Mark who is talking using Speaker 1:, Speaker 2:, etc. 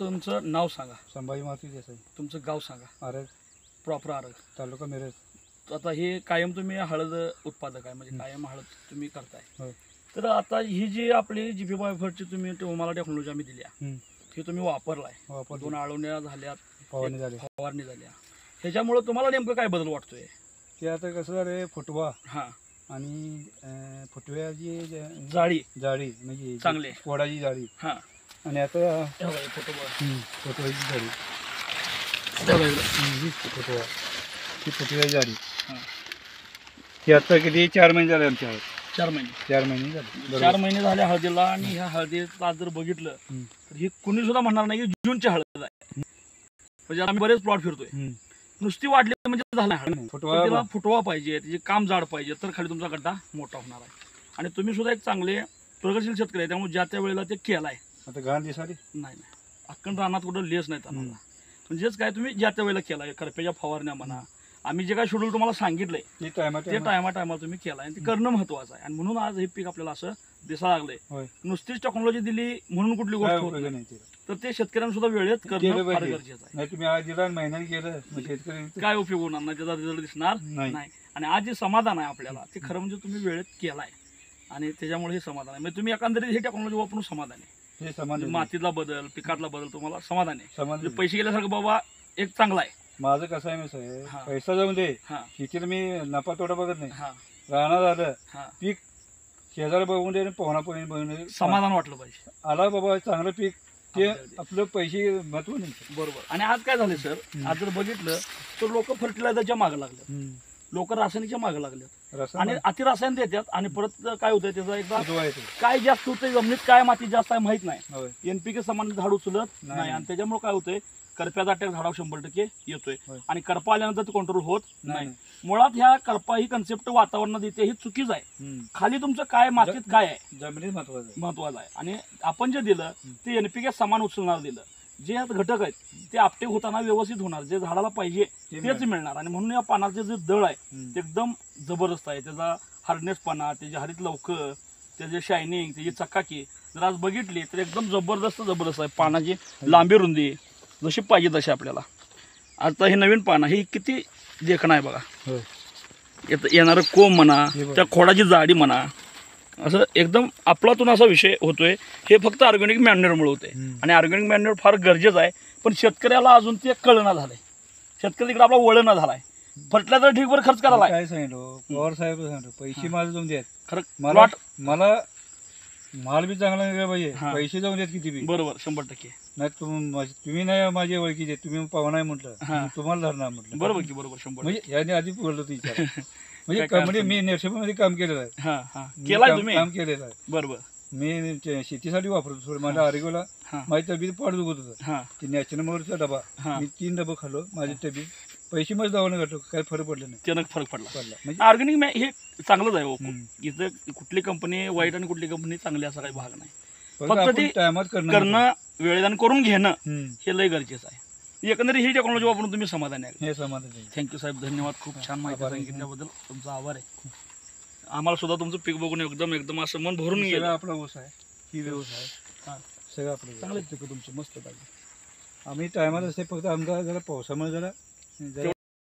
Speaker 1: तुमचं नाव सांगा.
Speaker 2: संभाजी मारुती देसाई.
Speaker 1: तुमचं गाव सांगा.
Speaker 2: आरग,
Speaker 1: प्रॉपर आरग,
Speaker 2: तालुका मिरज.
Speaker 1: आता हे कायम तुम्ही हळद उत्पादक आहे, म्हणजे कायम हळद तुम्ही करताय.
Speaker 2: होय.
Speaker 1: तर आता ही जी आपली जीपी बायोफरची तुम्ही तुम्हाला टेक्नॉलॉजी आम्ही दिली आहे, हे तुम्ही वापरलाय. 2 आळवण्या झाल्यात,
Speaker 2: फवारणी झाली.
Speaker 1: फवारणी झाल्या. ह्याच्यामुळे तुम्हाला नेमकं काय बदल वाटतोय?
Speaker 2: ते आता कसं झालं, फुटवा
Speaker 1: हां
Speaker 2: आणि फुटव्याची
Speaker 1: जाळी
Speaker 2: म्हणजे
Speaker 1: चांगली,
Speaker 2: वडाची जाळी.
Speaker 1: हां.
Speaker 2: आणि आता
Speaker 1: फुटवाची
Speaker 2: जाळी, फुटवा, ती फुटव्याची जाळी. ती आता किती 4 महिने झाले आमच्या.
Speaker 1: 4 महिने
Speaker 2: झाले.
Speaker 1: 4 महिने झाले हळदीला. आणि ह्या हळदीला जर बघितलं तर ही कुणी सुद्धा म्हणणार नाही की जूनची हळद आहे. म्हणजे आम्ही बरेच प्लॉट फिरतोय, नुसती वाढली म्हणजे झालं हळद. तिला फुटवा पाहिजे, तिचे काम जाड पाहिजे, तर खाली तुमचा गड्डा मोठा होणार आहे. आणि तुम्ही सुद्धा एक चांगले प्रगतशील शेतकरी आहे, त्यामुळे ज्या त्या वेळेला ते केलाय.
Speaker 2: आता घाण दिसाली
Speaker 1: नाही, अक्कन रानात कुठं लेस नाही आम्हाला. म्हणजेच काय, तुम्ही ज्या त्या वेळेला केलाय, करप्याच्या फवारण्या म्हणा, आम्ही जे काय शेड्यूल तुम्हाला सांगितलंय ते टायमा तुम्ही केलाय. आणि ते करणं महत्वाचं आहे. आणि म्हणून आज हे पीक आपल्याला असं दिसायला लागलंय. नुसतीच टेक्नॉलॉजी दिली म्हणून कुठली गोष्ट होत नाही, तर ते शेतकऱ्यांना सुद्धा वेळेत करणं फार गरजेचं आहे.
Speaker 2: तुम्ही आज दिला महिन्यात गेलं, शेतकरी
Speaker 1: काय उपयोग होणार नाही, त्याचा रिझल्ट दिसणार नाही. आणि आज जे समाधान आहे आपल्याला, ते खरं म्हणजे तुम्ही वेळेत केलाय आणि त्याच्यामुळे हे समाधान आहे. म्हणजे तुम्ही एकंदरीत हे टेक्नॉलॉजी वापरून समाधान आहे. मातीतला बदल, पिकातला बदल तुम्हाला समाधान आहे. म्हणजे पैसे गेल्यासारखं बाबा एक चांगला आहे.
Speaker 2: माझं कसं आहे साहेब, पैसा जाऊन दे, शेतीला मी नफा तोटा बघत नाही. राहणार झालं पीक शेजारी बघून दे, पोहणा पोहणी बघून दे, समाधान वाटलं पाहिजे. आला बाबा चांगलं पीक, ते आपलं पैसे महत्व नाही. बरोबर.
Speaker 1: आणि आज काय झालं सर, आज जर बघितलं तर लोक फर्टिलायझरच्या मागे लागले, लोक रासायनिकच्या मागे लागले आणि अति रसायन देतात. आणि परत काय होतंय, त्याचा एकदा काय जास्त होतंय जमिनीत, काय माती जास्त आहे माहित नाही, एनपीके समान झाड उचलत नाही. आणि त्याच्यामुळे काय होतंय, करप्याचा अटॅक झाडावर 100% येतोय. आणि करपा आल्यानंतर ते कंट्रोल होत नाही. मुळात ह्या करपा ही कन्सेप्ट वातावरणात येते, ही चुकीच आहे. खाली तुमचं काय मातीत काय आहे,
Speaker 2: जमिनीत
Speaker 1: महत्वाचं आहे. आणि आपण जे दिलं ते एनपीके समान उचलणार दिलं. जे घटक आहेत ते आपटे होताना व्यवस्थित होणार, जे झाडाला पाहिजे तेच मिळणार. आणि म्हणून या पानाचे जे दळ आहे ते एकदम जबरदस्त आहे. त्याचा हार्डनेसपणा, त्याची हरित लवकर, त्याचे शायनिंग, त्याची चकाकी जर आज बघितली तर एकदम जबरदस्त आहे. पानाची लांबी रुंदी जशी पाहिजे तशी आपल्याला. आता हे नवीन पान, ही किती देखणं आहे बघा. येणारं कोंब म्हणा, त्या खोडाची जाडी म्हणा, असं एकदम आपलातून असा विषय होतोय. हे फक्त ऑर्गॅनिक मॅन्युअरमुळे होते. आणि ऑर्गॅनिक मॅन्युअर फार गरजेचं आहे. पण शेतकऱ्याला अजून ते कळना झालंय. शेतकरी तिकडे आपला वळण झालाय. फर्टिलायझर ठीकभर खर्च करायला
Speaker 2: काय सांगितलं पवार साहेब, सांगतो पैसे माझे जाऊन द्या.
Speaker 1: खरं
Speaker 2: मला माल बी चांगला निघाला पाहिजे, पैसे जाऊन देत किती बी.
Speaker 1: बरोबर, 100%.
Speaker 2: नाही तुम्ही नाही माझ्या ओळखीचे, तुम्ही पाहुणा आहे म्हटलं, तुम्हाला धरणार म्हटलं.
Speaker 1: बरोबर की बरोबर, 100%.
Speaker 2: म्हणजे याने आधी बोललो तू विचार. म्हणजे मी नर्सरीमध्ये काम केलेलं आहे, काम केलेलं आहे.
Speaker 1: बरोबर.
Speaker 2: मी शेतीसाठी वापरतो थोडं. माझ्या आरोग्याला माझी तब्येत पाठ दुखत होतं, ते नॅशनल मोडचा डबा मी 3 डबा खाल्लो. माझी तब्येत पैसे मध्ये दवाने घातलो, काही फरक पडला नाही.
Speaker 1: त्यानं फरक पडला. म्हणजे ऑर्गॅनिक हे चांगलंच आहे. इथं कुठली कंपनी वाईट आणि कुठली कंपनी चांगली असा काही भाग नाही. फक्त ते टायमात करणं, वेळेदान करून घेणं हे लय गरजेचं आहे. एकंदरीत ही टेक्नॉलॉजी वापरून तुम्ही समाधान आहे.
Speaker 2: हे समाधान.
Speaker 1: थँक्यू साहेब, धन्यवाद. खूप छान माहिती सांगितल्याबद्दल तुमचा आभार आहे. आम्हाला सुद्धा तुमचं पीक बघून एकदम असं मन भरून गेलं.
Speaker 2: आपला ऊस आहे, ही व्यवसाय सगळं आपलं
Speaker 1: चांगलं पीक तुमचं मस्त पाहिजे.
Speaker 2: आम्ही टायमात असते, फक्त आमचा जरा पावसामुळे जरा